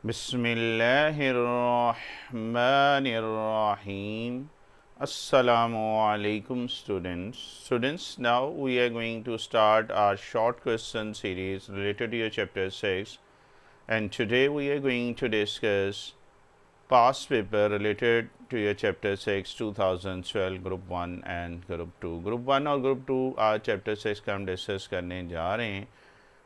Bismillahirrahmanirrahim. Assalamu alaikum students. Now we are going to start our short question series related to your chapter 6, and today we are going to discuss past paper related to your chapter 6 2012 group 1 and group 2. Group 1 और group 2 आज chapter 6 का हम discuss करने जा रहे हैं।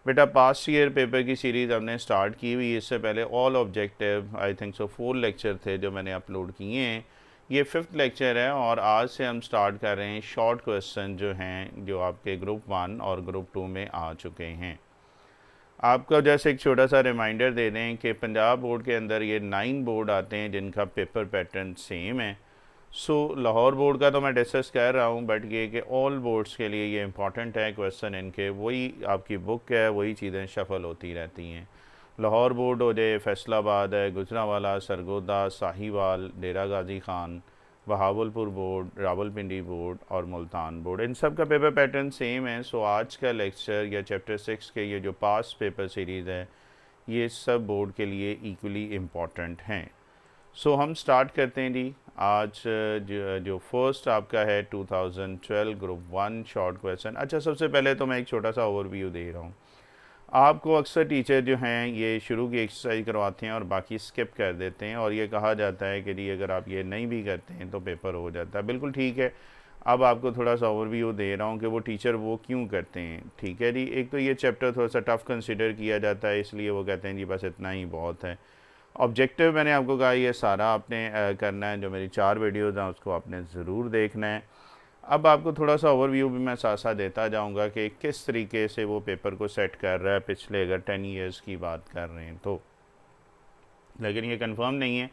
बेटा past year paper की सीरीज़ हमने स्टार्ट की हुई। इससे पहले all objective I think so 4 lecture थे जो मैंने अपलोड किए हैं। ये 5th लेक्चर है और आज से हम स्टार्ट कर रहे हैं शॉर्ट क्वेश्चन जो हैं जो आपके ग्रुप 1 और ग्रुप 2 में आ चुके हैं। आपका जैसे एक छोटा सा रिमाइंडर दे दें कि पंजाब बोर्ड के अंदर ये 9 बोर्ड आते हैं जिनका पेपर पैटर्न सेम है। लाहौर बोर्ड का तो मैं डिस्कस कर रहा हूँ, बट ये कि ऑल बोर्ड्स के लिए ये इंपॉर्टेंट है क्वेश्चन इनके, वही आपकी बुक है, वही चीज़ें शफल होती रहती हैं। लाहौर बोर्ड हो जाए, फैसलाबाद है, गुजरांवाला, सरगोदा, साहिवाल, डेरा गाजी खान, बहावलपुर बोर्ड, रावलपिंडी बोर्ड और मुल्तान बोर्ड, इन सब का पेपर पैटर्न सेम है। आज का लेक्चर या चैप्टर 6 के ये जो पास्ट पेपर सीरीज़ है ये सब बोर्ड के लिए इक्वली इम्पॉर्टेंट हैं। हम स्टार्ट करते हैं जी। आज जो फर्स्ट आपका है 2012 ग्रुप 1 शॉर्ट क्वेश्चन। अच्छा, सबसे पहले तो मैं एक छोटा सा ओवरव्यू दे रहा हूँ। आपको अक्सर टीचर जो हैं ये शुरू की एक्सरसाइज करवाते हैं और बाकी स्किप कर देते हैं, और ये कहा जाता है कि जी अगर आप ये नहीं भी करते हैं तो पेपर हो जाता है। बिल्कुल ठीक है। अब आपको थोड़ा सा ओवरव्यू दे रहा हूँ कि वो टीचर वो क्यों करते हैं। ठीक है जी, एक तो ये चैप्टर थोड़ा सा टफ़ कंसिडर किया जाता है, इसलिए वो कहते हैं जी बस इतना ही बहुत है। ऑब्जेक्टिव मैंने आपको कहा ये सारा आपने करना है, जो मेरी 4 वीडियोज़ हैं उसको आपने ज़रूर देखना है। अब आपको थोड़ा सा ओवरव्यू भी मैं साथ साथ देता जाऊंगा कि किस तरीके से वो पेपर को सेट कर रहा है पिछले अगर 10 ईयर्स की बात कर रहे हैं तो। लेकिन ये कंफर्म नहीं है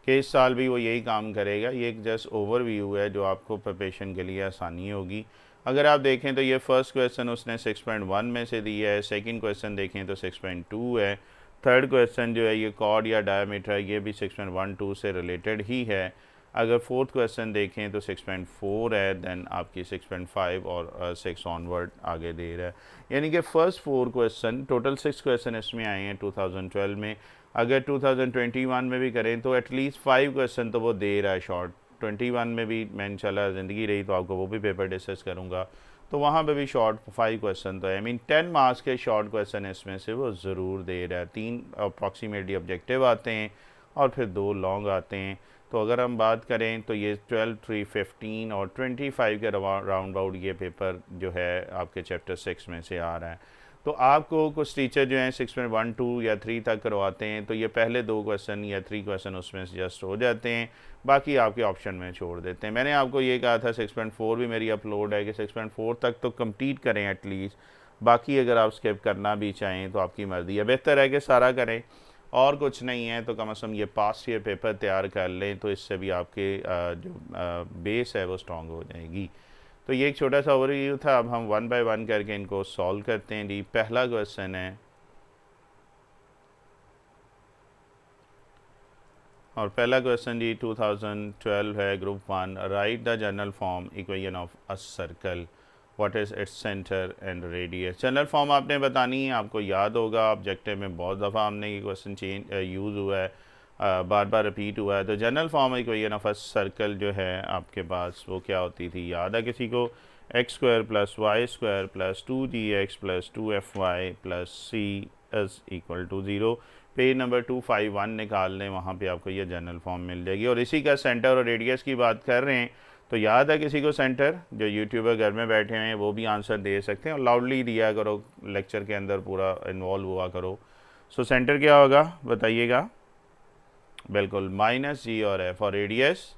कि इस साल भी वो यही काम करेगा। ये एक जस्ट ओवरव्यू है जो आपको प्रिपरेशन के लिए आसानी होगी। अगर आप देखें तो ये फर्स्ट क्वेश्चन उसने 6.1 में से दिया है, सेकंड क्वेश्चन देखें तो 6.2 है, थर्ड क्वेश्चन जो है ये कॉर्ड या डायमीटर ये भी 6.12 से रिलेटेड ही है। अगर फोर्थ क्वेश्चन देखें तो 6.4 है, देन आपकी 6.5 और 6 ऑनवर्ड आगे दे रहा है। यानी कि फ़र्स्ट 4 क्वेश्चन, टोटल 6 क्वेश्चन इसमें आए हैं 2012 में। अगर 2021 में भी करें तो एटलीस्ट 5 क्वेश्चन तो वो दे रहा है शॉर्ट। 21 में भी मैं इंशाल्लाह ज़िंदगी रही तो आपको वो भी पेपर डिस्कस करूँगा, तो वहाँ पे भी शॉर्ट 5 क्वेश्चन तो है। आई मीन 10 मार्क्स के शॉर्ट क्वेश्चन इसमें से वो ज़रूर दे रहा है। 3 अप्रॉक्सीमेटली ऑब्जेक्टिव आते हैं और फिर 2 लॉन्ग आते हैं। तो अगर हम बात करें तो ये 12, 3, 15 और 25 के राउंड अबाउट ये पेपर जो है आपके चैप्टर 6 में से आ रहा है। तो आपको कुछ टीचर जो हैं 6.1, 2 या 3 तक करवाते हैं, तो ये पहले 2 क्वेश्चन या 3 क्वेश्चन उसमें से जस्ट हो जाते हैं, बाकी आपके ऑप्शन में छोड़ देते हैं। मैंने आपको ये कहा था 6.4 भी मेरी अपलोड है कि 6.4 तक तो कंप्लीट करें एटलीस्ट, बाकी अगर आप स्किप करना भी चाहें तो आपकी मर्ज़ी है। बेहतर है कि सारा करें, और कुछ नहीं है तो कम से कम ये पास्ट ईयर पेपर तैयार कर लें, तो इससे भी आपके जो बेस है वो स्ट्रॉन्ग हो जाएगी। तो ये एक छोटा सा ओवरव्यू था। अब हम 1 बाय 1 करके इनको सॉल्व करते हैं जी। पहला क्वेश्चन है, और पहला क्वेश्चन जी 2012 है group 1। Right the general form equation of a circle, what is its centre and radius. General form आपने बतानी है, आपको याद होगा ऑब्जेक्टिव में बहुत दफ़ा हमने ये क्वेश्चन यूज़ हुआ है, बार बार रिपीट हुआ है। तो general form equation of a circle जो है आपके पास वो क्या होती थी, याद है किसी को? X square plus Y square plus 2gx plus 2fy plus C is equal to 0। Page number 251 निकाल लें, वहाँ पे आपको ये जनरल फॉर्म मिल जाएगी। और इसी का सेंटर और रेडियस की बात कर रहे हैं, तो याद है किसी को सेंटर? जो यूट्यूबर घर में बैठे हैं वो भी आंसर दे सकते हैं, और लाउडली दिया करो, लेक्चर के अंदर पूरा इन्वॉल्व हुआ करो। सेंटर क्या होगा बताइएगा? बिल्कुल -g और f। और रेडियस,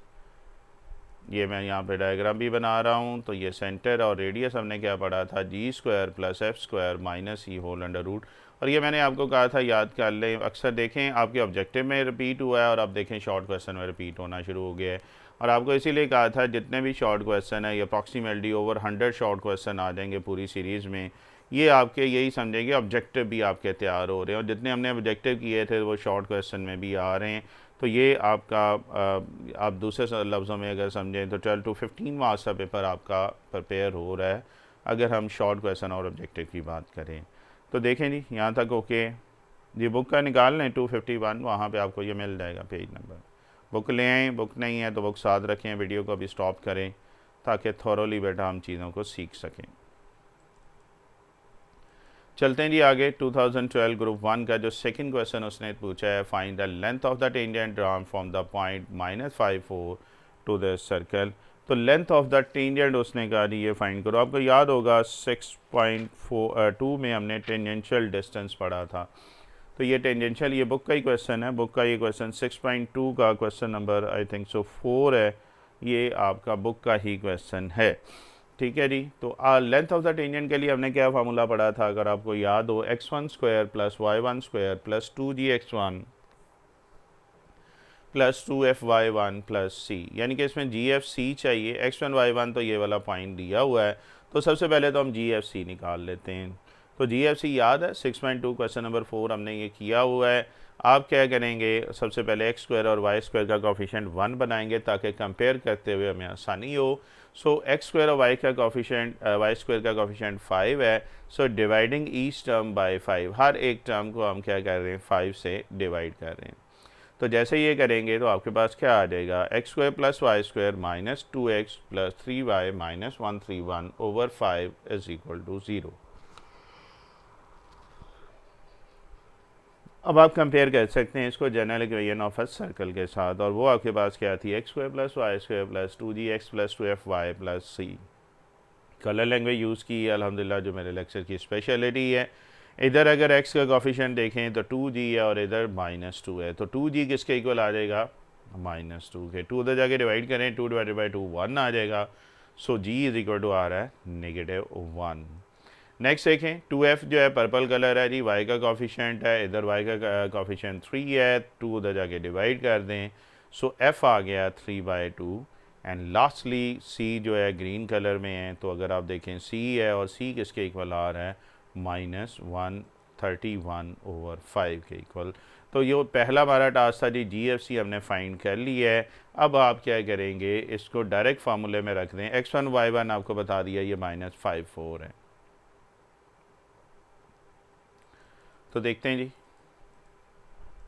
ये मैं यहाँ पे डायग्राम भी बना रहा हूँ। तो ये सेंटर और रेडियस हमने क्या पढ़ा था, g square plus F square minus E whole under root. और ये मैंने आपको कहा था याद कर लें, अक्सर देखें आपके ऑब्जेक्टिव में रिपीट हुआ है और आप देखें शॉर्ट क्वेश्चन में रिपीट होना शुरू हो गया है। और आपको इसीलिए कहा था जितने भी शॉर्ट क्वेश्चन है, ये अप्रॉक्सीमेटली ओवर 100 शॉर्ट क्वेश्चन आ जाएंगे पूरी सीरीज़ में। ये आपके यही समझेंगे ऑब्जेक्टिव भी आपके तैयार हो रहे हैं, और जितने हमने ऑब्जेक्टिव किए थे वो शॉर्ट क्वेश्चन में भी आ रहे हैं। तो ये आपका आप दूसरे लफ्ज़ों में अगर समझें तो 12 to 15 मार्क्स का पेपर आपका प्रिपेयर हो रहा है, अगर हम शॉर्ट क्वेश्चन और ऑब्जेक्टिव की बात करें। तो देखें जी, यहाँ तक ओके। जी बुक का निकाल लें 251, वहाँ पे आपको ये मिल जाएगा पेज नंबर। बुक ले आएँ, बुक नहीं है तो बुक साथ रखें, वीडियो को अभी स्टॉप करें ताकि थॉरोली बेटा हम चीज़ों को सीख सकें। चलते हैं जी आगे। 2012 ग्रुप 1 का जो सेकंड क्वेश्चन उसने पूछा है, find the length of the tangent drawn from the point -54 to the circle. तो लेंथ ऑफ द टेंजेंट उसने कहा जी ये फाइंड करो। आपको याद होगा 6.42 में हमने टेंजेंशियल डिस्टेंस पढ़ा था। तो ये टेंजेंशियल, ये बुक का ही क्वेश्चन है, बुक का ये क्वेश्चन 6.2 का question number I think so 4 है, ये आपका बुक का ही क्वेश्चन है। ठीक है जी। तो लेंथ ऑफ द टेंजेंट के लिए हमने क्या फार्मूला पढ़ा था, अगर आपको याद हो, x1 square plus y1 square plus 2gx1 plus 2fy1 plus C, यानी कि इसमें gfc चाहिए। x1 y1 तो ये वाला पॉइंट दिया हुआ है, तो सबसे पहले तो हम gfc निकाल लेते हैं। तो gfc याद है 6.2 क्वेश्चन नंबर 4 हमने ये किया हुआ है। आप क्या करेंगे, सबसे पहले एक्स स्क्वायर और वाई स्क्वायर का कोफिशिएंट 1 बनाएंगे ताकि कंपेयर करते हुए हमें आसानी हो। सो एक्स स्क्वायर और वाई का कोफिशिएंट, वाई स्क्वायर का कोफिशिएंट 5 है। So dividing each term by 5, हर एक टर्म को हम क्या कर रहे हैं, 5 से डिवाइड कर रहे हैं। तो जैसे ये करेंगे तो आपके पास क्या आ जाएगा, X square plus Y square minus 2x plus 3y minus 131 over 5 is equal to 0। अब आप कंपेयर कर सकते हैं इसको general equation of a circle के साथ, और वो आपके पास क्या थी, X square plus Y square plus 2gx plus 2fy plus C. Colour language use की है अल्हम्दुलिल्लाह, जो मेरे लेक्चर की स्पेशलिटी है। इधर अगर x का कोफिशिएंट देखें तो 2g है और इधर -2 है, तो 2g किसके इक्वल आ जाएगा, -2 के। 2 उधर जाके डिवाइड करें, 2 डिवाइडेड बाई 2 1 आ जाएगा। सो g इज इक्वल टू आ रहा है -1। नेक्स्ट देखें, 2f जो है पर्पल कलर है जी, y का कोफिशिएंट है, इधर y का कोफिशिएंट 3 है, 2 उधर जाके डिवाइड कर दें। सो f आ गया 3/2। एंड लास्टली c जो है ग्रीन कलर में है, तो अगर आप देखें c है और c किसके इक्वल आ रहा है, -131 ओवर 5 के इक्वल। तो ये पहला हमारा टास्क था जी, GFC हमने फाइंड कर लिया है। अब आप क्या करेंगे, इसको डायरेक्ट फार्मूले में रख दें। x1 y1 आपको बता दिया ये -54 है। तो देखते हैं जी,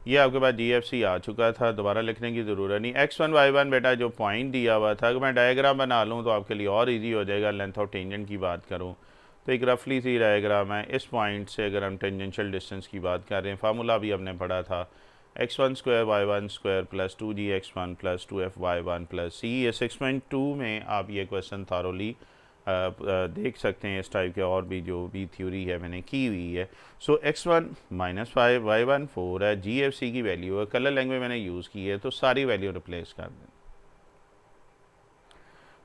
ये आपके पास GFC आ चुका था, दोबारा लिखने की ज़रूरत नहीं। x1 y1 बेटा जो पॉइंट दिया हुआ था, अगर मैं डायग्राम बना लूँ तो आपके लिए और इजी हो जाएगा। लेंथ ऑफ टेंजेंट की बात करूँ तो एक रफली सी डायग्राम है। इस पॉइंट से अगर हम टेंजेंशियल डिस्टेंस की बात कर रहे हैं, फार्मूला भी हमने पढ़ा था, x1 square y1 square plus 2gx1 plus 2fy1 plus C. ये 6.2 में आप ये क्वेश्चन थारोली देख सकते हैं। इस टाइप के और भी जो भी थ्योरी है मैंने की हुई है। सो x1 -5 y1 4 है, GFC की वैल्यू है, कलर लैंग्वेज मैंने यूज़ की है, तो सारी वैल्यू रिप्लेस कर दें।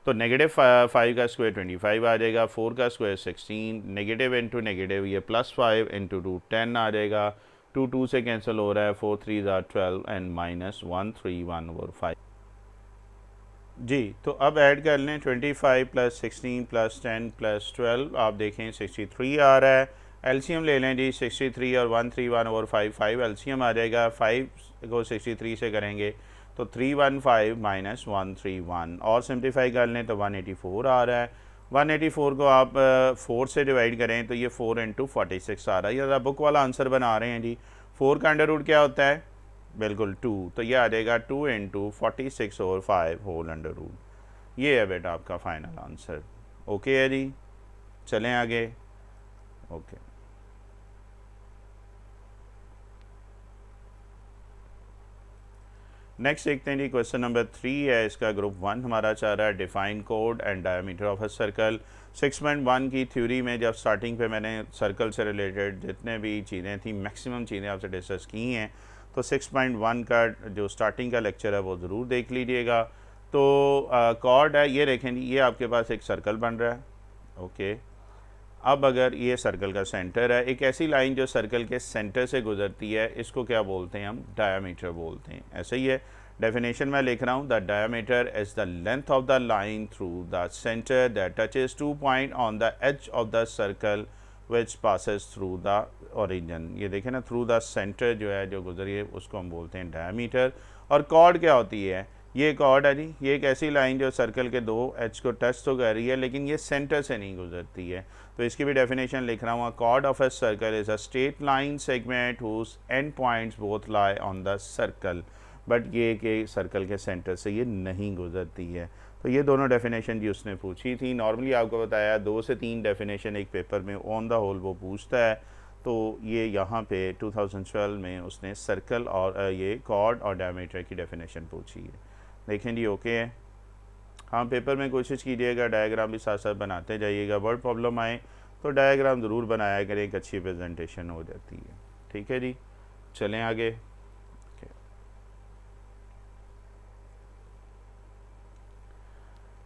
तो -5 का स्क्वायर 25 आ जाएगा, 4 का स्क्वायर 16, नेगेटिव इंटू नेगेटिव ये +5 इंटू 2 10 आ जाएगा। 2 2 से कैंसिल हो रहा है, 4 3 12 एंड -131 ओवर 5। जी, तो अब ऐड कर लें 25 प्लस 16 प्लस 10 प्लस 12, आप देखें 63 आ रहा है। एलसीएम ले लें जी, 63 और 131 ओवर 5 एलसीएम आ जाएगा। 5 को 63 से करेंगे तो 315 माइनस 131, और सिंप्लीफाई कर लें तो 184 आ रहा है। 184 को आप 4 से डिवाइड करें तो ये 4 इंटू 46 आ रहा है। ये बुक वाला आंसर बना रहे हैं जी। 4 का अंडर रूट क्या होता है, बिल्कुल 2, तो ये आ जाएगा 2 into 46 over 5 whole under root. ये है बेटा आपका फाइनल आंसर। ओके है जी, चलें आगे। ओके, नेक्स्ट देखते हैं जी, क्वेश्चन नंबर 3 है, इसका ग्रुप 1 हमारा चल रहा है। Define code and diameter of a circle. 6.1 की थ्योरी में जब स्टार्टिंग पे मैंने सर्कल से रिलेटेड जितने भी चीज़ें थी, मैक्सिमम चीज़ें आपसे डिस्कस की हैं, तो 6.1 का जो स्टार्टिंग का लेक्चर है वो ज़रूर देख लीजिएगा। तो कॉर्ड है, ये देखें जी, ये आपके पास एक सर्कल बन रहा है। ओके, अब अगर ये सर्कल का सेंटर है, एक ऐसी लाइन जो सर्कल के सेंटर से गुजरती है, इसको क्या बोलते हैं हम, डायामीटर बोलते हैं। ऐसे ही है, डेफिनेशन में लिख रहा हूँ, the diameter is the length of the line through the centre that touches 2 point on the edge of the circle which passes through the origin. ये देखें ना, थ्रू द सेंटर जो है, जो गुजरी है, उसको हम बोलते हैं डायामीटर। और कॉर्ड क्या होती है, ये एक कॉर्ड है जी, ये एक ऐसी लाइन जो सर्कल के दो एज को टच तो कर रही है लेकिन ये सेंटर से नहीं गुजरती है। तो इसकी भी डेफिनेशन लिख रहा हूँ, chord of a circle is a straight line segment whose end points both lie on the circle, but ये कि सर्कल के सेंटर से ये नहीं गुजरती है। तो ये दोनों डेफिनेशन जी उसने पूछी थी। नॉर्मली आपको बताया 2 से 3 डेफिनेशन एक पेपर में ऑन द होल वो पूछता है। तो ये यहाँ पे 2012 में उसने सर्कल और ये कॉर्ड और डायमीटर की डेफिनेशन पूछी है। देखें जी ओके है। हाँ, पेपर में कोशिश कीजिएगा डायग्राम भी साथ साथ बनाते जाइएगा। वर्ड प्रॉब्लम आए तो डायग्राम ज़रूर बनाया करें, एक अच्छी प्रेजेंटेशन हो जाती है। ठीक है जी, चलें आगे।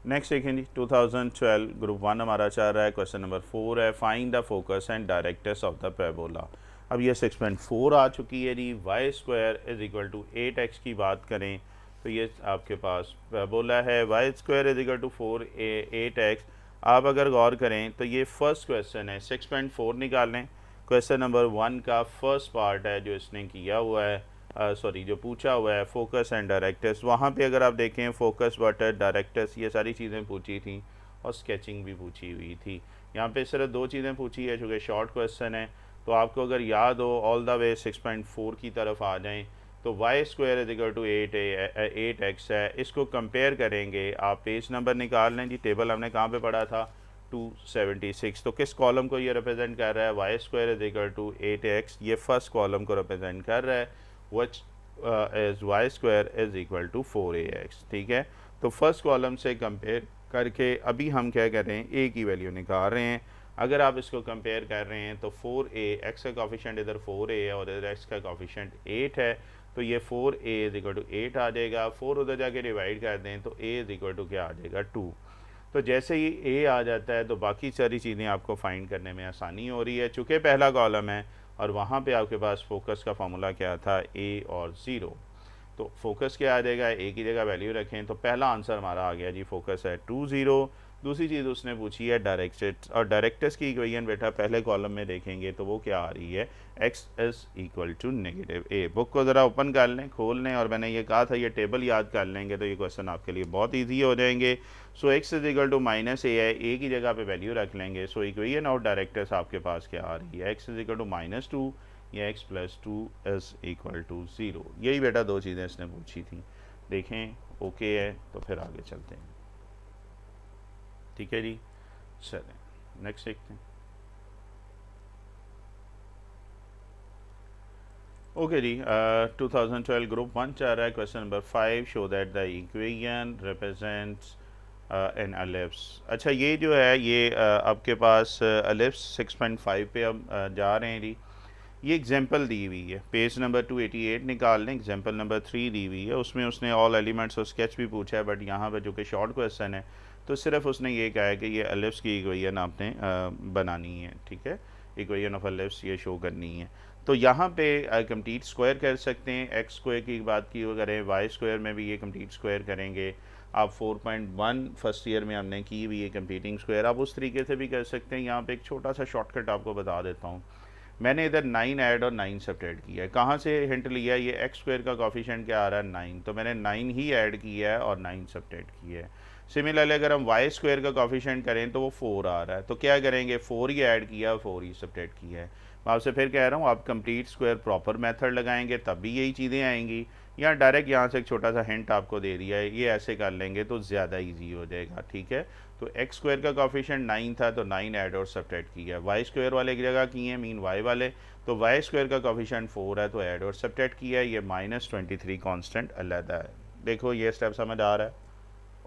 नेक्स्ट देखें जी, 2012 ग्रुप 1 हमारा चल रहा है। क्वेश्चन नंबर 4 है, find the focus and directrix of the parabola. अब ये 6.4 आ चुकी है जी। Y square is equal to 8x की बात करें तो ये आपके पास पैराबोला है। Y square is equal to 8x। आप अगर गौर करें तो ये फर्स्ट क्वेश्चन है, 6.4 निकाल लें। क्वेश्चन नंबर 1 का फर्स्ट पार्ट है जो इसने किया हुआ है, जो पूछा हुआ है फोकस एंड डायरेक्टर्स। वहाँ पे अगर आप देखें फोकस वाटर डायरेक्टर्स ये सारी चीज़ें पूछी थी और स्केचिंग भी पूछी हुई थी। यहाँ पे सिर्फ 2 चीज़ें पूछी है चूँकि शॉर्ट क्वेश्चन है। तो आपको अगर याद हो ऑल द वे 6.4 की तरफ आ जाएं तो Y square is equal to 8x है। इसको कंपेयर करेंगे, आप पेज नंबर निकाल लें जी। टेबल हमने कहाँ पे पढ़ा था, 276। तो किस कॉलम को ये रिप्रेजेंट कर रहा है, Y square is equal to 8x ये फर्स्ट कॉलम को रिप्रेजेंट कर रहा है, which is y square is equal to 4ax। ठीक है, तो फर्स्ट कॉलम से कंपेयर करके अभी हम क्या कर रहे हैं, a की वैल्यू निकाल रहे हैं। अगर आप इसको कंपेयर कर रहे हैं तो 4a, x का कॉफिशेंट इधर 4a है और इधर x का कॉफिशेंट 8 है, तो ये 4a इज इक्वल टू 8 आ जाएगा। 4 उधर जाके डिवाइड कर दें तो a इज इक्वल टू क्या आ जाएगा, 2। तो जैसे ही a आ जाता है तो बाकी सारी चीज़ें आपको फाइंड करने में आसानी हो रही है। चूँकि पहला कॉलम है और वहाँ पे आपके पास फोकस का फार्मूला क्या था, a और 0। तो फोकस क्या आ जाएगा, a की जगह वैल्यू रखें तो पहला आंसर हमारा आ गया जी, फोकस है 2 0। दूसरी चीज़ उसने पूछी है डायरेक्टर्स, और डायरेक्टर्स की इक्वेशन बेटा पहले कॉलम में देखेंगे तो वो क्या आ रही है, x is equal to negative a। Book को ज़रा ओपन कर लें, खोल लें, और मैंने ये कहा था ये टेबल याद कर लेंगे तो ये क्वेश्चन आपके लिए बहुत ईजी हो जाएंगे। So x is equal to minus a है, a की जगह पे वैल्यू रख लेंगे। सो इक्वेशन ऑफ डायरेक्टर्स आपके पास क्या आ रही है, x इज इक्वल टू -2 या x plus 2 is equal to 0। यही बेटा 2 चीज़ें इसने पूछी थी। देखें ओके है तो फिर आगे चलते हैं। ठीक है जी, चलें नेक्स्ट देखते हैं। ओके जी, 2012 ग्रुप 1 चल रहा है। Question number 5, show that the equation represents an ellipse. अच्छा, ये जो है ये आपके पास एलिप्स 6.5 पे हम जा रहे हैं जी। ये एग्जांपल दी हुई है, पेज नंबर 288 निकाल लें। एग्जांपल नंबर 3 दी हुई है, उसमें उसने ऑल एलिमेंट्स और स्केच भी पूछा है, बट यहाँ पे जो कि शॉर्ट क्वेश्चन है तो सिर्फ उसने ये कहा है कि ये एलिप्स की इक्वेशन आपने बनानी है। ठीक है, इक्वेशन ऑफ एलिप्स ये शो करनी है। तो यहाँ पे कंप्लीट स्क्वायर कर सकते हैं। एक्स स्क्वायर की बात की करें, वाई स्क्वायर में भी ये कंप्लीट स्क्वायर करेंगे। आप 4.1 फर्स्ट ईयर में हमने की हुई है कंप्लीटिंग स्क्वायर, आप उस तरीके से भी कर सकते हैं। यहाँ पे एक छोटा सा शॉर्टकट आपको बता देता हूँ। मैंने इधर 9 ऐड और 9 सब्ट्रैक्ट किया है। कहाँ से हिंट लिया है, ये एक्स स्क्वायर का कॉफिशेंट क्या आ रहा है, 9, तो मैंने 9 ही ऐड किया है और 9 सब्ट्रैक्ट किया है। सिमिलरली अगर हम वाई स्क्वायर का कॉफिशेंट करें तो वो 4 आ रहा है, तो क्या करेंगे, 4 ही ऐड किया, 4 ही सब्ट्रैक्ट किया है। मैं आपसे फिर कह रहा हूँ, आप कंप्लीट स्क्वायर प्रॉपर मेथड लगाएंगे तब भी यही चीज़ें आएंगी, या डायरेक्ट यहाँ से एक छोटा सा हिंट आपको दे दिया है, ये ऐसे कर लेंगे तो ज़्यादा ईजी हो जाएगा। ठीक है, तो एक्स स्क्वायर का कॉफिशेंट 9 था तो 9 ऐड और सब्ट्रैक्ट किया है। वाई स्क्वायर वाले की जगह किए हैं, मीन वाई वाले, तो वाई स्क्वायर का कॉफिशेंट 4 है तो ऐड और सब्ट्रैक्ट किया है। ये -23 कांस्टेंट अलग है। देखो ये स्टेप समझ आ रहा है।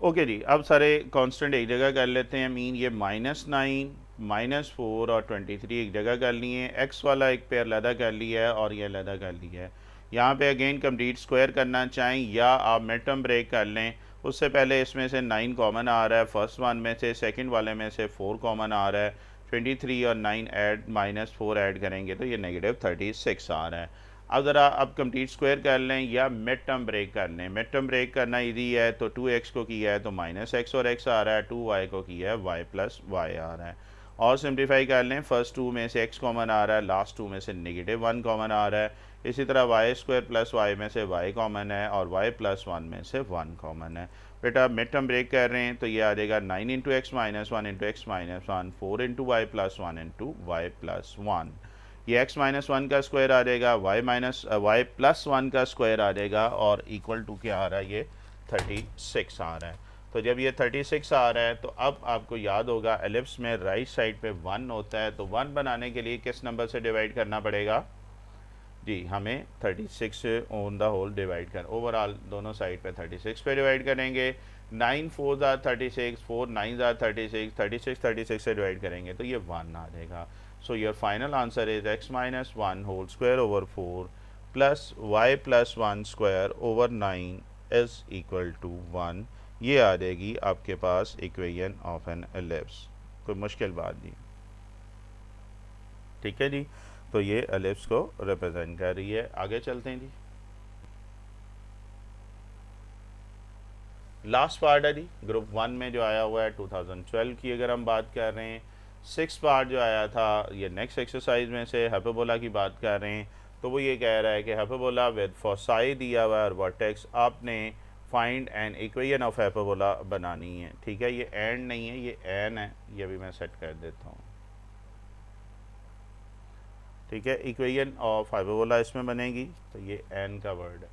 ओके जी, अब सारे कांस्टेंट एक जगह कर लेते हैं। मीन ये -9 -4 और 23 एक जगह कर लिए। एक्स वाला एक पेयर लदा कर लिया है और ये लदा कर लिया है। यहाँ पे अगेन कंप्लीट स्क्वायर करना चाहें या आप मिड टर्म ब्रेक कर लें। उससे पहले इसमें से 9 कॉमन आ रहा है, फर्स्ट वन में से, सेकंड वाले में से 4 कॉमन आ रहा है। 23 और 9 ऐड -4 ऐड करेंगे तो ये -36 आ रहा है। अब ज़रा अब कंप्लीट स्क्वायर कर लें या मिड टर्म ब्रेक कर लें। मिड टर्म ब्रेक करना इजी है, तो 2x को किया है तो -x और x आ रहा है, 2y को किया है y प्लस y आ रहा है। और सिंप्लीफाई कर लें, फर्स्ट टू में से x कॉमन आ रहा है, लास्ट टू में से -1 कॉमन आ रहा है। इसी तरह y² + y में से y कॉमन है और y + 1 में से 1 कॉमन है। बेटा मिड टर्म ब्रेक कर रहे हैं तो ये आ जाएगा 9 × x - 1 × x - 1 4 × y + 1 × y + 1। ये x - 1 का स्क्वायर आ जाएगा, y + 1 का स्क्वायर आ जाएगा और इक्वल टू क्या आ रहा है, ये 36 आ रहा है। तो जब ये 36 आ रहा है तो अब आपको याद होगा एलिप्स में राइट साइड पे 1 होता है, तो 1 बनाने के लिए किस नंबर से डिवाइड करना पड़ेगा जी, हमें 36 ऑन द होल डिवाइड कर, ओवरऑल दोनों साइड पे 36 पे डिवाइड करेंगे। 9 4 आर 36, 4 9 आर 36, 36 से डिवाइड करेंगे तो ये 1 आ जाएगा। So your final answer is x - 1 whole square over 4 plus y + 1 square over 9 is equal to 1। ये आ जाएगी आपके पास इक्वेशन ऑफ एन एलिप्स। कोई मुश्किल बात नहीं, ठीक है जी। तो ये एलिप्स को रिप्रेजेंट कर रही है। आगे चलते हैं जी, लास्ट पार्ट है जी ग्रुप 1 में जो आया हुआ है 2012 की अगर हम बात कर रहे हैं। 6 पार्ट जो आया था ये नेक्स्ट एक्सरसाइज में से हाइपरबोला की बात कर रहे हैं। तो वो ये कह रहा है कि हाइपरबोला विद फोसाई दिया हुआ और वर्टेक्स आपने find an equation of hyperbola बनानी है। ठीक है, ये एंड नहीं है, ये एन है, ये भी मैं सेट कर देता हूँ। ठीक है, इक्वेशन ऑफ हाइपरबोला इसमें बनेगी, तो ये एन का वर्ड है।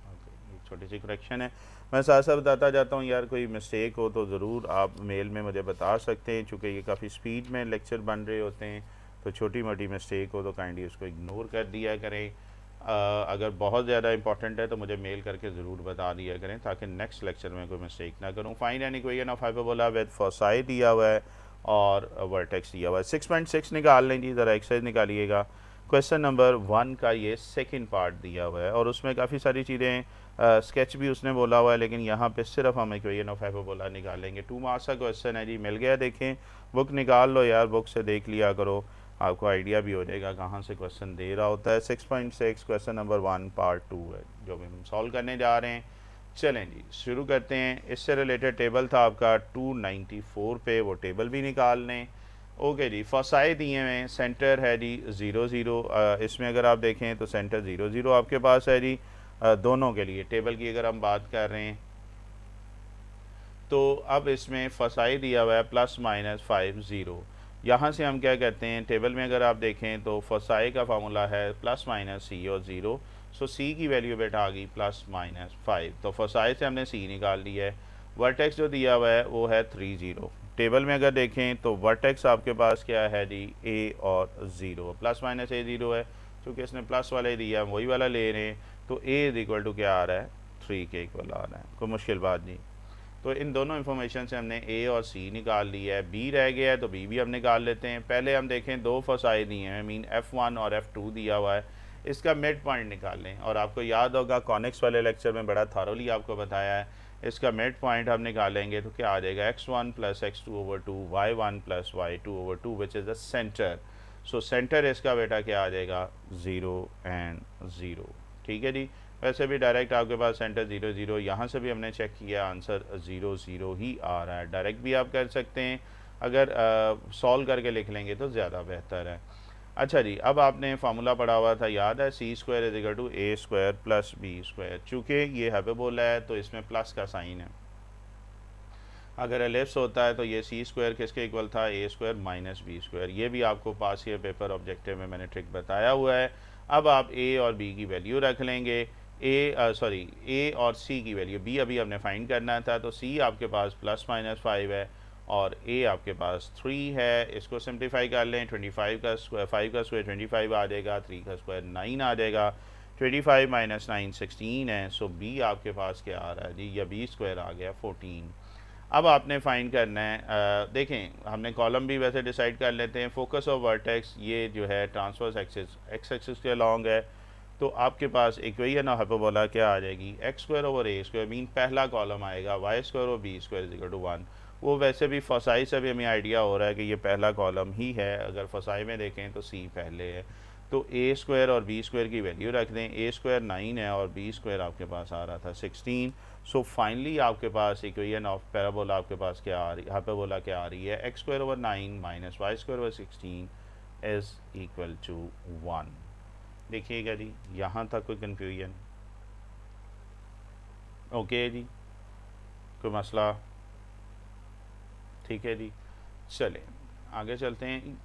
ओके, ये छोटी सी करेक्शन है। मैं साथ साथ बताता जाता हूँ यार, कोई मिस्टेक हो तो ज़रूर आप मेल में मुझे बता सकते हैं, चूँकि ये काफ़ी स्पीड में लेक्चर बन रहे होते हैं, तो छोटी मोटी मिस्टेक हो तो काइंडली उसको इग्नोर कर दिया करें। अगर बहुत ज़्यादा इंपॉर्टेंट है तो मुझे मेल करके ज़रूर बता दिया करें ताकि नेक्स्ट लेक्चर में कोई मिस्टेक ना करूँ। Find an equation of hyperbola with foci दिया हुआ है और वर्टेक्स दिया हुआ है। 6.6 निकाल लें जी, ज़रा एक्सरसाइज निकालिएगा। क्वेश्चन नंबर 1 का ये सेकंड पार्ट दिया हुआ है और उसमें काफ़ी सारी चीज़ें स्केच भी उसने बोला हुआ है, लेकिन यहाँ पे सिर्फ हम इक्वेशन ऑफ हाइपरबोला निकालेंगे। 2 मार्क्स का क्वेश्चन है जी, मिल गया। देखें, बुक निकाल लो यार, बुक से देख लिया करो, आपको आइडिया भी हो जाएगा कहाँ से क्वेश्चन दे रहा होता है। 6.6 क्वेश्चन नंबर 1 पार्ट 2 है जो भी हम सॉल्व करने जा रहे हैं। चलें जी शुरू करते हैं। इससे रिलेटेड टेबल था आपका 294 पे, वो टेबल भी निकाल लें। ओके जी, फसाए दिए हुए, सेंटर है जी 0 0। इसमें अगर आप देखें तो सेंटर 0 0 आपके पास है जी दोनों के लिए। टेबल की अगर हम बात कर रहे हैं तो अब इसमें फसाई दिया हुआ है ±5 0। यहाँ से हम क्या करते हैं, टेबल में अगर आप देखें तो फसाई का फार्मूला है ±c और 0। सो c की वैल्यू बेटा आ गई ±5, तो फसाई से हमने c निकाल लिया है। वर्टेक्स जो दिया हुआ है वो है 3 0। टेबल में अगर देखें तो वर्टेक्स आपके पास क्या है जी, a और 0, ±a0 है, क्योंकि इसने प्लस वाला ही दिया, वही वाला ले रहे हैं, तो a इज इक्वल टू क्या आ रहा है, 3 के इक्वल आ रहा है। कोई मुश्किल बात नहीं। तो इन दोनों इन्फॉर्मेशन से हमने ए और सी निकाल लिया है। बी रह गया है तो बी भी हम निकाल लेते हैं। पहले हम देखें, दो फसाए दिए हैं, मीन F1 और F2 दिया हुआ है, इसका मिड पॉइंट निकाल लें। और आपको याद होगा कॉनिक्स वाले लेक्चर में बड़ा थॉरोली आपको बताया है, इसका मिड पॉइंट हम निकालेंगे तो क्या आ जाएगा, x1 + x2/2 y1 + y2/2 which is the centre. So centre इसका बेटा क्या आ जाएगा, 0 एंड 0। ठीक है जी, वैसे भी डायरेक्ट आपके पास सेंटर 0 0, यहाँ से भी हमने चेक किया आंसर 0 0 ही आ रहा है। डायरेक्ट भी आप कर सकते हैं, अगर सॉल्व करके लिख लेंगे तो ज़्यादा बेहतर है। अच्छा जी, अब आपने फार्मूला पढ़ा हुआ था, याद है, c² = a² + b²। चूँकि ये हाइपरबोला है तो इसमें प्लस का साइन है। अगर एलिप्स होता है तो ये c² किसके इक्वल था, a² - b²। ये भी आपको पास ईयर पेपर ऑब्जेक्टिव में मैंने ट्रिक बताया हुआ है। अब आप a और b की वैल्यू रख लेंगे। a और c की वैल्यू, b अभी हमने फाइंड करना था, तो c आपके पास ±5 है और a आपके पास 3 है। इसको सिंप्लीफाई कर लें, 25 का स्क्वायर, 5 का स्क्वायर 25 आ जाएगा, 3 का स्क्वायर 9 आ जाएगा, 25 - 9 16 है। सो b आपके पास क्या आ रहा है जी, या b² आ गया 14। अब आपने फाइंड करना है, देखें हमने कॉलम भी वैसे डिसाइड कर लेते हैं। फोकस ऑफ वर्टेक्स ये जो है ट्रांसवर्स एक्सिस एक्स एक्सिस के अलॉन्ग है, तो आपके पास इक्वेशन ऑफ हाइपरबोला क्या आ जाएगी, x² / a², मीन पहला कॉलम आएगा, y² और b² = 1। वो वैसे भी फसाई से भी हमें आइडिया हो रहा है कि ये पहला कॉलम ही है। अगर फसाई में देखें तो c पहले है, तो ए स्क्वायर और बी स्क्वायर की वैल्यू रख दें। ए स्क्वायर 9 है और बी स्क्वायर आपके पास आ रहा था 16। सो फाइनली आपके पास इक्वेशन ऑफ पैराबोला आपके पास क्या आ रही, हाइपरबोला क्या आ रही है, x square over 9 minus y square over 16 is equal to 1। देखिएगा जी, यहाँ तक कोई कन्फ्यूजन? ओके जी, कोई मसला? ठीक है जी, चलें आगे चलते हैं।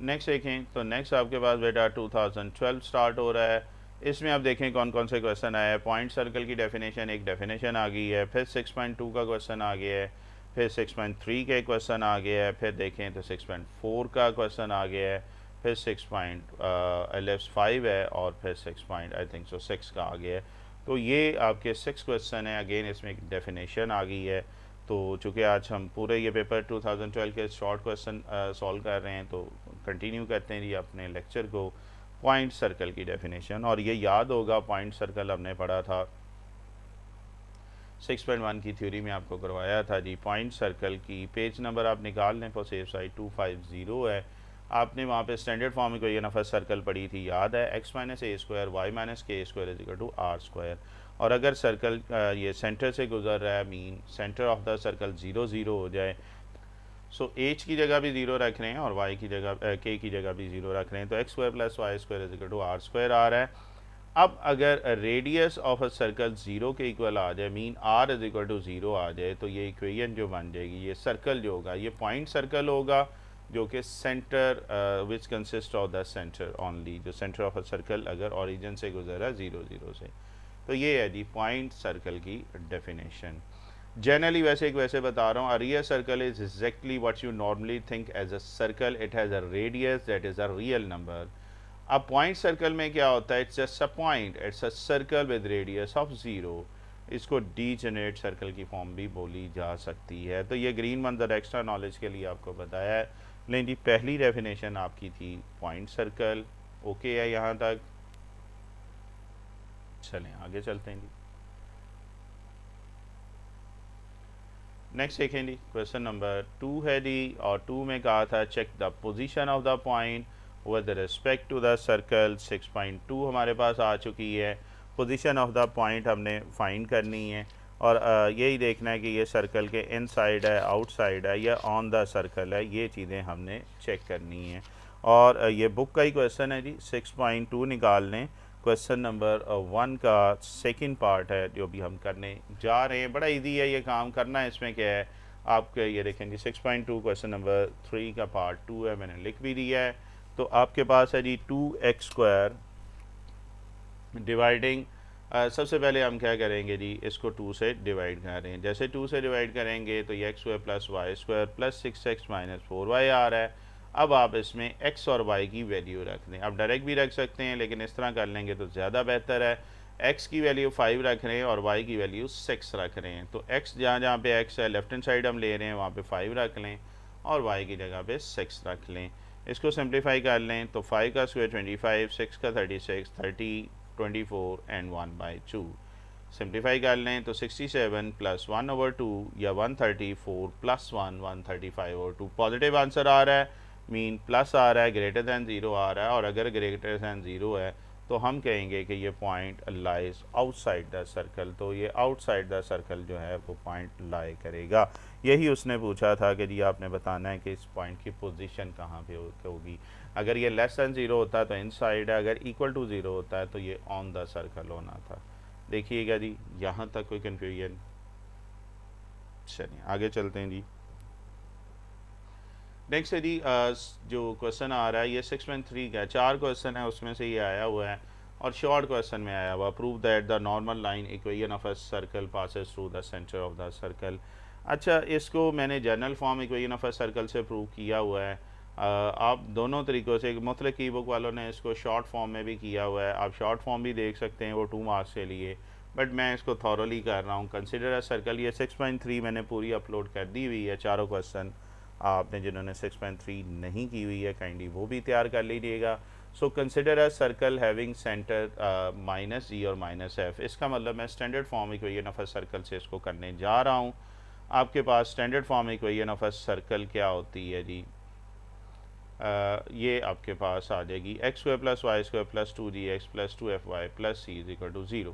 नेक्स्ट देखें तो नेक्स्ट आपके पास बेटा 2012 स्टार्ट हो रहा है। इसमें आप देखें कौन कौन से क्वेश्चन आए हैं। पॉइंट सर्कल की डेफिनेशन, एक डेफिनेशन आ गई है, फिर 6.2 का क्वेश्चन आ गया है, फिर 6.3 के क्वेश्चन आ गया है, फिर देखें तो 6.4 का क्वेश्चन आ गया है, फिर 6.5 है और फिर 6 का आ गया है। तो ये आपके 6 क्वेश्चन है। अगेन इसमें एक डेफिनेशन आ गई है। तो चूँकि आज हम पूरे ये पेपर 2012 के शॉर्ट क्वेश्चन सॉल्व कर रहे हैं, तो कंटिन्यू करते हैं जी अपने लेक्चर को। पॉइंट सर्कल की डेफिनेशन, और ये याद होगा पॉइंट सर्कल हमने पढ़ा था 6.1 की थ्योरी में आपको करवाया था जी। पॉइंट सर्कल की पेज नंबर आप निकाल लें फॉर सेफ साइड 250 है। आपने वहाँ पे स्टैंडर्ड फॉर्म में कोई नफर सर्कल पढ़ी थी, याद है, x minus a square y minus k square is equal to are square. और अगर सर्कल ये सेंटर से गुजर रहा है, mean centre of the circle 0 0 हो जाए, सो एच की जगह भी 0 रख रहे हैं और वाई की जगह के की जगह भी 0 रख रहे हैं, तो X square plus Y square is equal to are square आ रहा है। अब अगर रेडियस ऑफ अ सर्कल 0 के इक्वल आ जाए, mean r is equal to 0 आ जाए, तो ये इक्वेशन जो बन जाएगी, ये सर्कल जो होगा ये पॉइंट सर्कल होगा, जो कि centre which consist of the centre only, जो सेंटर ऑफ अ सर्कल अगर ओरिजिन से गुजरा 0 0 से। तो ये है जी पॉइंट सर्कल की डेफिनेशन। जनरली वैसे बता रहा हूँ, a real circle is exactly what you normally think as a circle, it has a radius that is a real number. अब पॉइंट सर्कल में क्या होता है, it's just a point, it's a circle with radius of 0। इसको degenerate circle की form भी बोली जा सकती है। तो ये ग्रीन मंजर एक्स्ट्रा नॉलेज के लिए आपको बताया है। लेकिन जी पहली डेफिनेशन आपकी थी पॉइंट सर्कल। ओके है यहाँ तक? चलें आगे चलते हैं जी। नेक्स्ट देखें जी, क्वेश्चन नंबर 2 है जी, और 2 में कहा था check the position of the point with respect to the circle. 6.2 हमारे पास आ चुकी है। पोजीशन ऑफ द पॉइंट हमने फाइंड करनी है, और यही देखना है कि ये सर्कल के इनसाइड है, आउटसाइड है, या ऑन द सर्कल है, ये चीज़ें हमने चेक करनी है। और ये बुक का ही क्वेश्चन है जी। 6.2 निकाल लें। क्वेश्चन नंबर 1 का सेकंड पार्ट है जो भी हम करने जा रहे हैं। बड़ा इजी है ये काम करना है। इसमें क्या है, आपके ये देखेंगे 6.2 क्वेश्चन नंबर 3 का पार्ट 2 है, मैंने लिख भी दिया है। तो आपके पास है जी 2x स्क्वायर डिवाइडिंग, सबसे पहले हम क्या करेंगे जी, इसको 2 से डिवाइड कर रहे हैं। जैसे 2 से डिवाइड करेंगे तो ये x square plus Y square plus 6x minus 4y आ रहा है। अब आप इसमें x और y की वैल्यू रख दें। आप डायरेक्ट भी रख सकते हैं, लेकिन इस तरह कर लेंगे तो ज़्यादा बेहतर है। x की वैल्यू 5 रख रहे हैं और y की वैल्यू 6 रख रहे हैं। तो x जहाँ जहाँ पे x है लेफ्ट हैंड साइड हम ले रहे हैं, वहाँ पे 5 रख लें और y की जगह पे 6 रख लें। इसको सिंप्लीफाई कर लें तो 5 का स्क्वायर 25, 6 का 36, 30, 24 एंड 1/2। सिंप्लीफाई कर लें तो 67 प्लस 1/2 या 134 प्लस 1 135/2। पॉजिटिव आंसर आ रहा है, मीन प्लस आ रहा है, ग्रेटर दैन 0 आ रहा है, और अगर ग्रेटर दैन 0 है तो हम कहेंगे कि ये point lies outside the circle. तो ये आउटसाइड द सर्कल जो है वो पॉइंट लाई करेगा। यही उसने पूछा था कि जी आपने बताना है कि इस पॉइंट की पोजीशन कहाँ पे होगी। अगर ये लेस दैन 0 होता है तो इनसाइड है, अगर इक्वल टू 0 होता है तो ये ऑन द सर्कल होना था। देखिएगा जी, यहाँ तक कोई कन्फ्यूजन? चलिए आगे चलते हैं जी। नेक्स्ट है जी, जो क्वेश्चन आ रहा है ये 6.3 का 4 क्वेश्चन है, उसमें से ये आया हुआ है और शॉर्ट क्वेश्चन में आया हुआ, prove that the normal line equation of a circle passes through the centre of the circle. अच्छा, इसको मैंने general form equation of a circle से प्रूव किया हुआ है। आप दोनों तरीक़ों से, मतलब की बुक वालों ने इसको शॉर्ट फॉर्म में भी किया हुआ है, आप शॉर्ट फॉर्म भी देख सकते हैं, वो 2 मार्क्स के लिए, बट मैं इसको थॉरली कर रहा हूँ। कंसिडर अ सर्कल, ये 6.3 मैंने पूरी अपलोड कर दी हुई है, चारों क्वेश्चन। आपने जिन्होंने 6.3 नहीं की हुई है काइंडली वो भी तैयार कर लीजिएगा। So consider a circle having centre -g और -f। इसका मतलब मैं standard form equation of a circle से इसको करने जा रहा हूँ। आपके पास standard form equation of a circle क्या होती है जी? ये आपके पास आ जाएगी X square plus Y square plus 2gx plus 2fy plus c is equal to 0।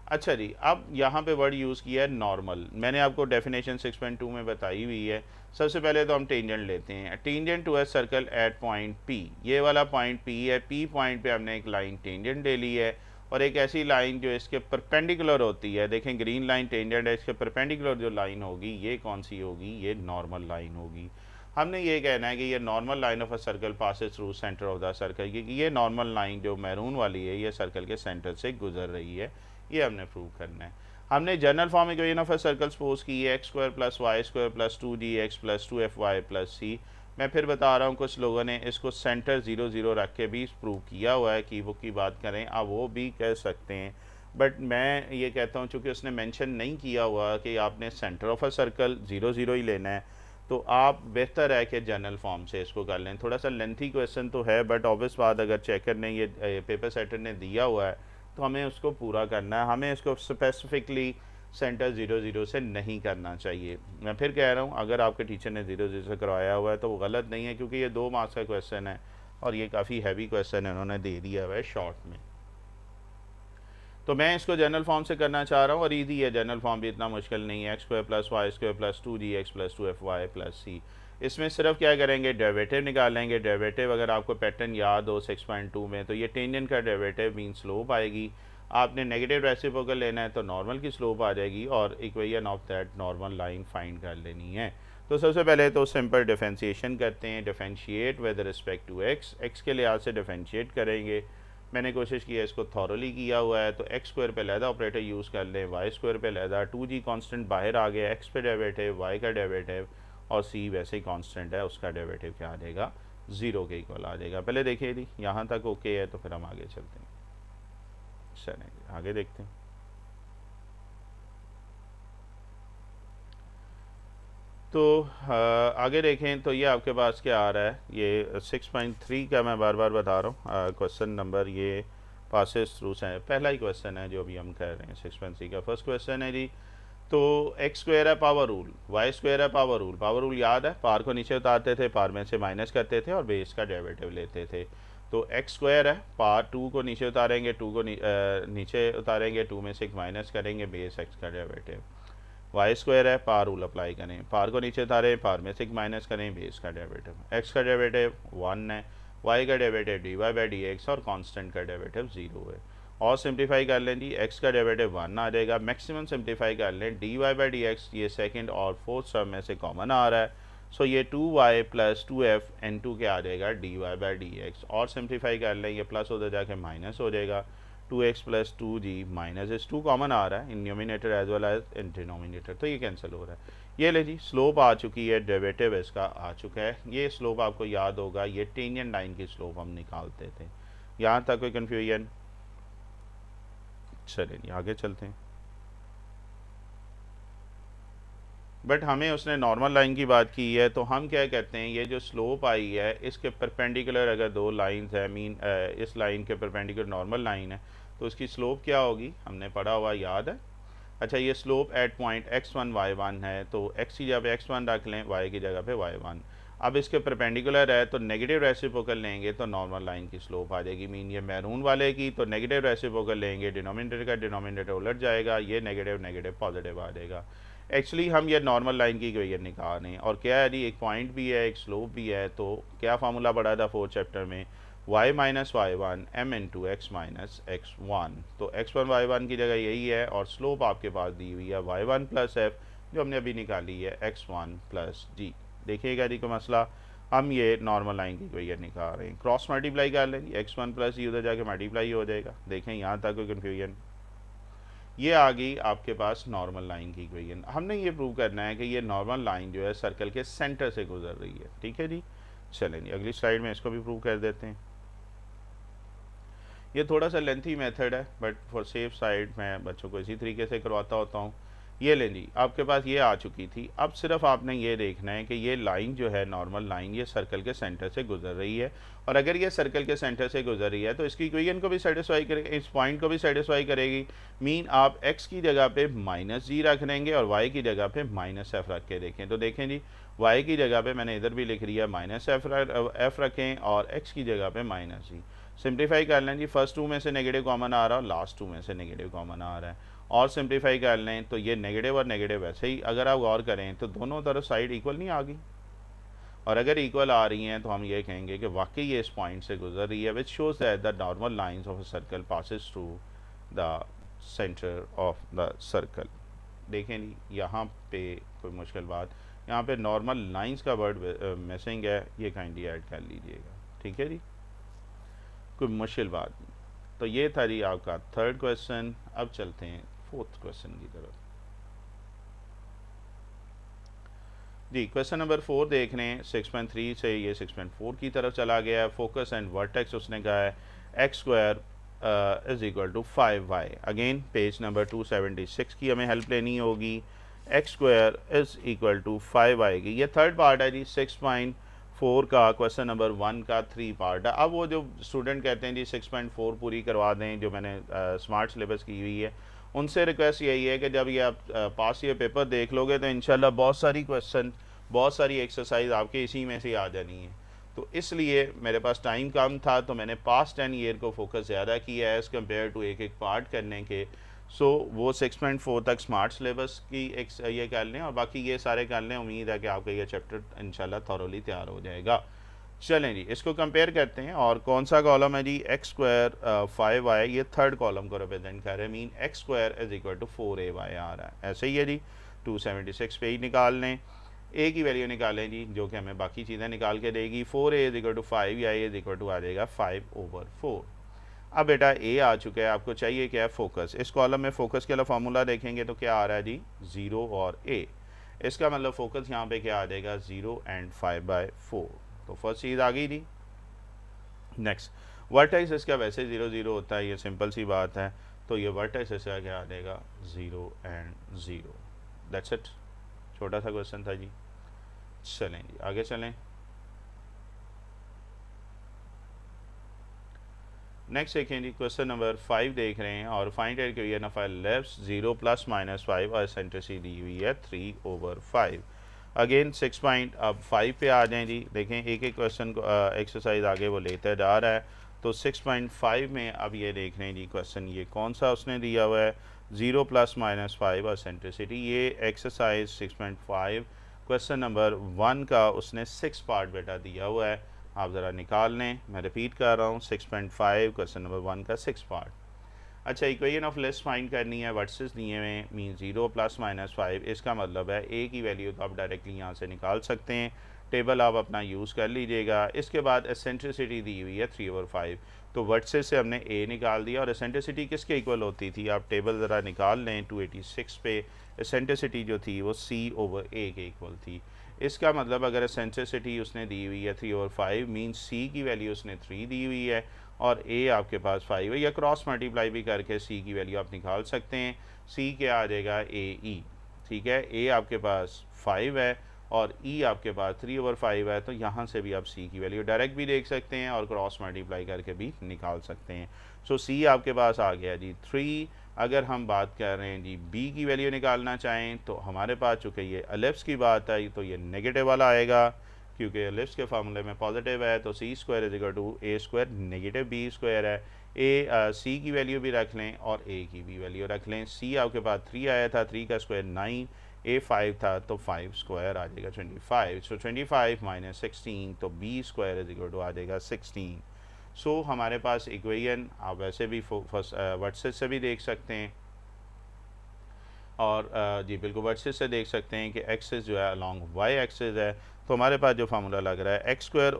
अच्छा जी, अब यहाँ पे वर्ड यूज़ किया है नॉर्मल, मैंने आपको डेफिनेशन 6.2 में बताई हुई है। सबसे पहले तो हम टेंजेंट लेते हैं, tangent to a circle at point P, ये वाला पॉइंट पी है, पी पॉइंट पे हमने एक लाइन टेंजेंट ले ली है और एक ऐसी लाइन जो इसके परपेंडिकुलर होती है। देखें ग्रीन लाइन टेंजेंट है, इसके परपेंडिकुलर जो लाइन होगी ये कौन सी होगी? ये नॉर्मल लाइन होगी। हमने ये कहना है कि ये normal line of a circle passes through centre of the circle, क्योंकि ये नॉर्मल लाइन जो मैरून वाली है ये सर्कल के सेंटर से गुजर रही है, ये हमने प्रूव करना है। हमने general form equation of a circle suppose की है x square plus Y square plus 2gx plus 2fy plus c। मैं फिर बता रहा हूँ, कुछ लोगों ने इसको सेंटर 0 0 रख के भी प्रूव किया हुआ है कि वो की बात करें, आप वो भी कह सकते हैं, बट मैं ये कहता हूँ चूँकि उसने मेंशन नहीं किया हुआ कि आपने सेंटर ऑफ अ सर्कल 0 0 ही लेना है, तो आप बेहतर है कि जनरल फॉर्म से इसको कर लें। थोड़ा सा लेंथी क्वेश्चन तो है, बट ऑब्वियस बात अगर चेकर ने ये पेपर सेटर ने दिया हुआ है तो हमें उसको पूरा करना है, हमें इसको स्पेसिफिकली सेंटर 0 0 से नहीं करना चाहिए। मैं फिर कह रहा हूँ, अगर आपके टीचर ने 0 0 से करवाया हुआ है तो वो गलत नहीं है, क्योंकि ये 2 मार्क्स का क्वेश्चन है और ये काफ़ी हैवी क्वेश्चन है, उन्होंने दे दिया हुआ है शॉर्ट में। तो मैं इसको जनरल फॉर्म से करना चाह रहा हूँ और ईजी है, जनरल फॉर्म भी इतना मुश्किल नहीं है, x square plus Y square plus 2gx plus 2fy plus c। इसमें सिर्फ क्या करेंगे, डेरिवेटिव निकालेंगे। डेरिवेटिव अगर आपको पैटर्न याद हो 6.2 में, तो ये टेंजेंट का डेरिवेटिव मीन स्लोप आएगी। आपने नेगेटिव रेसिप्रोकल लेना है तो नॉर्मल की स्लोप आ जाएगी और equation of that normal line find कर लेनी है। तो सबसे पहले तो सिंपल डिफरेंशिएशन करते हैं, differentiate with respect to x, x के लिहाज से डिफरेंशिएट करेंगे। मैंने कोशिश की है, इसको थॉरली किया हुआ है, तो एक्स स्क्वायर पे लहदा ऑपरेटर यूज़ कर लें, वाई स्क्वायर पे लहदा, 2g कांस्टेंट बाहर आ गया, एक्स पे डेरिवेटिव, वाई का डेरिवेटिव और c वैसे ही कांस्टेंट है, उसका डेरिवेटिव क्या आ जाएगा? 0 के इक्वल आ जाएगा। पहले देखिए जी, यहाँ तक ओके है, तो फिर हम आगे चलते हैं। चलें आगे देखते हैं। तो आगे देखें तो ये आपके पास क्या आ रहा है, ये 6.3 का मैं बार बार बता रहा हूँ क्वेश्चन नंबर, ये पासेस थ्रू से पहला ही क्वेश्चन है जो अभी हम कर रहे हैं। 6.3 का फर्स्ट क्वेश्चन है जी, तो एक्स स्क्वायर है पावर रूल, वाई स्क्वायर है पावर रूल। पावर रूल याद है, पार को नीचे उतारते थे, पार में से माइनस करते थे और बेस का डेरिवेटिव लेते थे। तो एक्स स्क्वायर है, पार 2 को नीचे उतारेंगे, 2 को नीचे उतारेंगे, 2 में से एक माइनस करेंगे, बेस एक्स का डेरिवेटिव। वाई स्क्वायर है, पार रूल अप्लाई करें, पार को नीचे उतारें, पार में से एक माइनस करें, बेस का डेरिवेटिव। एक्स का डेरिवेटिव 1 है, वाई का derivative d y by d x और कांस्टेंट का डेरिवेटिव 0 है। और सिंप्लीफाई कर लें जी, एक्स का डेरिवेटिव 1 आ जाएगा, मैक्सिमम सिंप्लीफाई कर लें, d y by d x ये सेकेंड और फोर्थ टर्म में से कॉमन आ रहा है, सो ये 2y प्लस 2f n2 के आ जाएगा d y by d x. और सिंप्लीफाई कर लें, ये प्लस उधर जाके माइनस हो जाएगा, 2x प्लस 2g माइनस इस 2 कॉमन आ रहा है in numerator as well as in denominator, तो ये कैंसिल हो रहा है। ये ले जी, स्लोप आ चुकी है, डेरिवेटिव इसका आ चुका है। ये स्लोप आपको याद होगा, ये टेंजेंट लाइन की स्लोप हम निकालते थे। यहाँ तक कोई कन्फ्यूजन? चलिए आगे चलते हैं। बट हमें उसने नॉर्मल लाइन की बात की है, तो हम क्या कहते हैं, ये जो स्लोप आई है इसके परपेंडिकुलर अगर 2 लाइंस है, मीन इस लाइन के परपेंडिकुलर नॉर्मल लाइन है, तो उसकी स्लोप क्या होगी, हमने पढ़ा हुआ याद है। अच्छा, ये slope eight point x1 y1 है, तो x की जगह पे x1 रख लें, y की जगह पे y1। अब इसके परपेंडिकुलर है तो नेगेटिव रेसिप्रोकल लेंगे तो नॉर्मल लाइन की स्लोप आ जाएगी, मीन ये मैरून वाले की, तो नेगेटिव रेसिप्रोकल लेंगे, डिनोमिनेटर का डिनोमिनेटर उलट जाएगा, ये नेगेटिव नेगेटिव पॉजिटिव आ जाएगा। एक्चुअली हम ये नॉर्मल लाइन की इक्वेशन निकाल रहे हैं, और क्या है जी, एक पॉइंट भी है, एक स्लोप भी है, तो क्या फार्मूला पढ़ा था 4th चैप्टर में, y minus y one m into x minus x one. तो x1 y1 की जगह यही है, और स्लोप आपके पास दी हुई है y1 प्लस एफ, जो हमने अभी निकाली है x1 प्लस जी। देखिएगा जी को मसला, हम ये नॉर्मल लाइन की इक्वेशन निकाल रहे हैं, क्रॉस मल्टीप्लाई कर लेंगे, x1 प्लस जी उधर जाके मल्टीप्लाई हो जाएगा। देखें यहाँ तक कोई कन्फ्यूजन? ये आ गई आपके पास नॉर्मल लाइन की इक्वेशन। हमने ये प्रूव करना है कि ये नॉर्मल लाइन जो है सर्कल के सेंटर से गुजर रही है, ठीक है जी। चलें जी, अगली स्लाइड में इसको भी प्रूव कर देते हैं। ये थोड़ा सा लेंथी मेथड है, बट फॉर सेफ साइड मैं बच्चों को इसी तरीके से करवाता होता हूँ। ये लें जी, आपके पास ये आ चुकी थी। अब सिर्फ आपने ये देखना है कि ये लाइन जो है, नॉर्मल लाइन, ये सर्कल के सेंटर से गुजर रही है, और अगर ये सर्कल के सेंटर से गुजर रही है तो इसकी इक्वेशन को भी सेटिस्फाई करेगी, इस पॉइंट को भी सेटिस्फाई करेगी। मीन आप x की जगह पे -g रख देंगे और y की जगह पे -f रख के देखें। तो देखें जी, y की जगह पे मैंने इधर भी लिख लिया -f रखें, और x की जगह पे -g। सिंप्लीफाई कर लें जी, फर्स्ट टू में से नेगेटिव कॉमन आ रहा है और लास्ट टू में से नेगेटिव कॉमन आ रहा है, और सिंप्लीफाई कर लें तो ये नेगेटिव और नेगेटिव वैसे ही अगर आप गौर करें तो दोनों तरफ साइड इक्वल नहीं आ गई, और अगर इक्वल आ रही हैं तो हम ये कहेंगे कि वाकई ये इस पॉइंट से गुजर रही है, which shows that the normal lines of a circle passes through the centre of the circle. देखें जी, यहाँ पे कोई मुश्किल बात, यहाँ पे नॉर्मल लाइंस का वर्ड मिसिंग है, ये काइंडली ऐड कर लीजिएगा, ठीक है जी, कोई मुश्किल बात नहीं। तो ये था जी आपका थर्ड क्वेश्चन। अब चलते हैं फोर्थ क्वेश्चन की तरफ जी। क्वेश्चन नंबर 4 देख रहे हैं, 6.3 से ये 6.4 की तरफ चला गया है। फोकस एंड वर्टेक्स उसने कहा है x² is equal to 5y। Again page number 276 की हमें हेल्प लेनी होगी। x² is equal to 5y की ये थर्ड पार्ट है जी, 6.4 का क्वेश्चन नंबर 1 का 3 पार्ट है। अब वो जो स्टूडेंट कहते हैं जी 6.4 पूरी करवा दें, जो मैंने स्मार्ट सिलेबस की हुई है, उनसे रिक्वेस्ट यही है कि जब ये आप पास ये पेपर देख लोगे तो इंशाल्लाह बहुत सारी क्वेश्चन, बहुत सारी एक्सरसाइज आपके इसी में से आ जानी है। तो इसलिए मेरे पास टाइम कम था, तो मैंने पास्ट 10 ईयर को फोकस ज़्यादा किया है एज़ कम्पेयर टू एक एक पार्ट करने के। सो वो 6.4 तक स्मार्ट सिलेबस की एक ये कर लें और बाकी ये सारे कर लें। उम्मीद है कि आपका ये चैप्टर इंशाल्लाह थॉरोली तैयार हो जाएगा। चलें जी, इसको कंपेयर करते हैं। और कौन सा कॉलम है जी, x² 5y, ये थर्ड कॉलम को रिप्रेजेंट कर रहे हैं। Mean x² is equal to 4ay आ रहा है, ऐसे ही है जी। 276 पे ही निकाल लें, a की वैल्यू निकालें जी, जो कि हमें बाकी चीज़ें निकाल के देगी। 4a इज इक्वल टू 5, या इज इक्वल टू आ जाएगा 5/4। अब बेटा a आ चुका है, आपको चाहिए क्या है, फोकस। इस कॉलम में फोकस के लिए फार्मूला देखेंगे तो क्या आ रहा है जी, 0 और a। इसका मतलब फोकस यहाँ पे क्या आ जाएगा, 0 एंड 5/4। तो फर्स्ट चीज़ आ गई थी। नेक्स्ट, वर्टेक्स इसका वैसे 0 0 होता है, ये सिंपल सी बात है। तो ये वर्टेक्स इसका क्या आ जाएगा, 0 एंड 0। दैट्स इट, छोटा सा क्वेश्चन था जी। चलें जी, आगे चलें। नेक्स्ट देखें जी, क्वेश्चन नंबर 5 देख रहे हैं, और find at create of left 0 + -5 और सेंट्रिसिटी दी हुई है 3/5। अगेन 6.5 पे आ जाएं जी। देखें एक एक क्वेश्चन को एक्सरसाइज आगे वो लेता जा रहा है। तो 6.5 में अब ये देख रहे हैं जी क्वेश्चन, ये कौन सा उसने दिया हुआ है, 0 + -5 और सेंट्रिसिटी। ये एक्सरसाइज 6.5 क्वेश्चन नंबर 1 का उसने 6 पार्ट बेटा दिया हुआ है। आप ज़रा निकाल लें, मैं रिपीट कर रहा हूँ, 6.5 क्वेश्चन नंबर 1 का 6 पार्ट। अच्छा, इक्वेशन ऑफ लिस्ट फाइंड करनी है, वर्सेस दिए हुए मीन 0 + -5। इसका मतलब है a की वैल्यू तो आप डायरेक्टली यहाँ से निकाल सकते हैं, टेबल आप अपना यूज़ कर लीजिएगा। इसके बाद एसेंट्रिसिटी दी हुई है 3/5, तो वर्सेस से हमने a निकाल दिया। और एसेंट्रिसिटी किसके इक्वल होती थी, आप टेबल ज़रा निकाल लें। 286 पे एसेंट्रिसिटी जो थी वो c/a के इक्वल थी। इसका मतलब अगर एसेंट्रिसिटी उसने दी हुई है 3/5, मीन c की वैल्यू उसने 3 दी हुई है और a आपके पास 5 है, या क्रॉस मल्टीप्लाई भी करके c की वैल्यू आप निकाल सकते हैं। c क्या आ जाएगा, ae, ठीक है। a आपके पास 5 है और e आपके पास 3/5 है, तो यहाँ से भी आप c की वैल्यू डायरेक्ट भी देख सकते हैं और क्रॉस मल्टीप्लाई करके भी निकाल सकते हैं। सो c आपके पास आ गया जी 3। अगर हम बात कर रहे हैं जी b की वैल्यू निकालना चाहें, तो हमारे पास चूँकि ये एलिप्स की बात आई तो ये नेगेटिव वाला आएगा, क्योंकि एलिप्स के फार्मूले में पॉजिटिव है। तो c² is equal to a² negative b² है। c की वैल्यू भी रख लें और a की भी वैल्यू रख लें। c आपके पास 3 आया था, 3 का स्क्वायर 9, a 5 था तो 5² आ जाएगा 25। सो 25 - 16, तो b² इज इक्वल टू आ जाएगा 16। सो हमारे पास इक्वेशन आप वैसे भी फर्स्ट वर्सेस से भी देख सकते हैं, और जी बिल्कुल वर्सेस से देख सकते हैं कि एक्सिस जो है अलॉन्ग वाई एक्सिस है। तो हमारे पास जो फार्मूला लग रहा है x²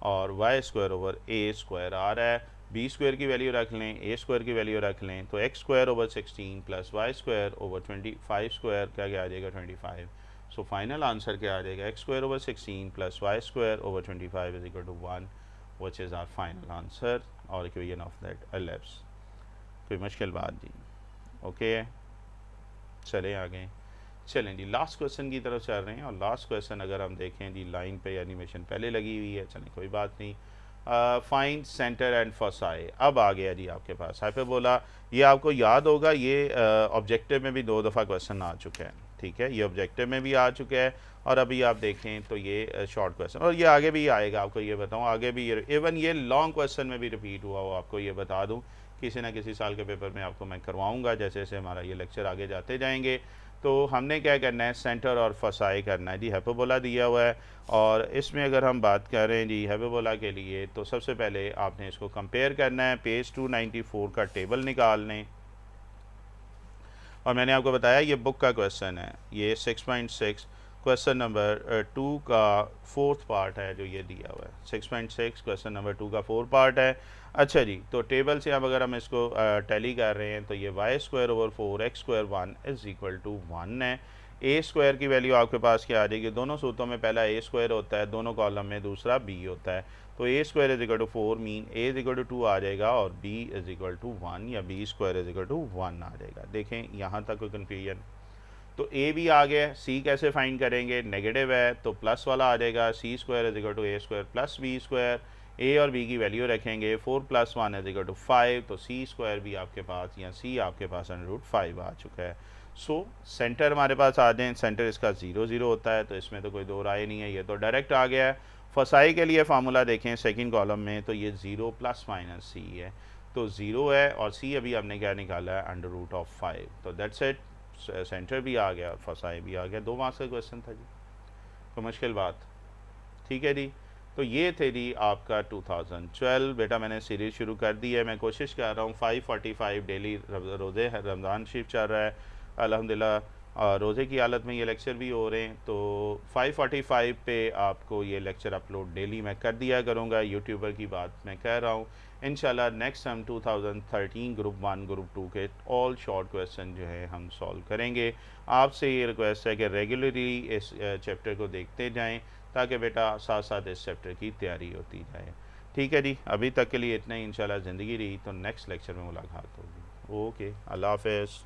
और y² आ रहा है। b² की वैल्यू रख लें, a² की वैल्यू रख लें, तो x² 16 + y² 25² क्या आ जाएगा 25। सो फाइनल आंसर क्या आ जाएगा, x² 16 + y² 25 is equal to 1, which is our final answer और इक्वेशन ऑफ दैट एलिप्स। कोई मुश्किल बात जी, ओके है। चले आगे। चलें जी, लास्ट क्वेश्चन की तरफ चल रहे हैं, और लास्ट क्वेश्चन अगर हम देखें जी, लाइन पे एनिमेशन पहले लगी हुई है, चलें कोई बात नहीं। फाइंड सेंटर एंड फसाई, अब आ गया जी आपके पास हाइपरबोला। ये आपको याद होगा, ये ऑब्जेक्टिव में भी 2 दफ़ा क्वेश्चन आ चुका है, ठीक है, ये ऑब्जेक्टिव में भी आ चुका है, और अभी आप देखें तो ये शॉर्ट क्वेश्चन, और ये आगे भी आएगा, आपको ये बताऊँ, आगे भी ये इवन ये लॉन्ग क्वेश्चन में भी रिपीट हुआ हो, आपको ये बता दूँ, किसी ना किसी साल के पेपर में आपको मैं करवाऊँगा, जैसे जैसे हमारा ये लेक्चर आगे जाते जाएंगे। तो हमने क्या करना है, सेंटर और फसाई करना है जी। हाइपरबोला दिया हुआ है, और इसमें अगर हम बात करें जी हाइपरबोला के लिए, तो सबसे पहले आपने इसको कंपेयर करना है, पेज 294 का टेबल निकाल लें, और मैंने आपको बताया ये बुक का क्वेश्चन है, ये 6.6 क्वेश्चन नंबर 2 का 4th पार्ट है जो ये दिया हुआ है। 6.6 क्वेश्चन नंबर 2 का 4 पार्ट है। अच्छा जी, तो टेबल से अब अगर हम इसको टैली कर रहे हैं, तो ये y² / 4x² 1 = 1 है। ए स्क्वायर की वैल्यू आपके पास क्या आ जाएगी, दोनों सूत्रों में पहला ए स्क्वायर होता है, दोनों कॉलम में दूसरा बी होता है, तो a² = 4 मीन a 2 आ जाएगा, और b = 1 या b² = 1 आ जाएगा। देखें यहाँ तक कोई कन्फ्यूजन, तो a भी आ गया, c कैसे फाइंड करेंगे, नेगेटिव है तो प्लस वाला आ जाएगा, c² = a² + b², a और b की वैल्यू रखेंगे, 4 + 1 = 5, तो c² भी आपके पास, या c आपके पास √5 आ चुका है। सो सेंटर हमारे पास आ जाए, सेंटर इसका 0 0 होता है, तो इसमें तो कोई दो राय नहीं है, ये तो डायरेक्ट आ गया है। फसाई के लिए फार्मूला देखें सेकंड कॉलम में, तो ये 0 ± c है, तो 0 है, और c अभी हमने क्या निकाला है, √5, तो दैट्स इट, सेंटर भी आ गया और फसाई भी आ गया। 2 मार्क्स का क्वेश्चन था जी, तो मुश्किल बात, ठीक है जी। तो ये थे जी आपका 2012। बेटा मैंने सीरीज़ शुरू कर दी है, मैं कोशिश कर रहा हूँ 5:45 डेली, रोज़े रमज़ान शरीफ चल रहा है अल्हम्दुलिल्लाह, रोज़े की हालत में ये लेक्चर भी हो रहे हैं, तो 5:45 पे आपको ये लेक्चर अपलोड डेली मैं कर दिया करूँगा, यूट्यूबर की बात मैं कह रहा हूँ। इंशाल्लाह नेक्स्ट हम 2013 ग्रुप 1 ग्रुप 2 के ऑल शॉर्ट क्वेश्चन जो है हम सॉल्व करेंगे। आपसे ये रिक्वेस्ट है कि रेगुलरली इस चैप्टर को देखते जाएँ, ताकि बेटा साथ साथ इस चैप्टर की तैयारी होती जाए। ठीक है जी, अभी तक के लिए इतना ही, इंशाल्लाह ज़िंदगी रही तो नेक्स्ट लेक्चर में मुलाकात होगी। ओके, अल्लाह हाफ़िज़।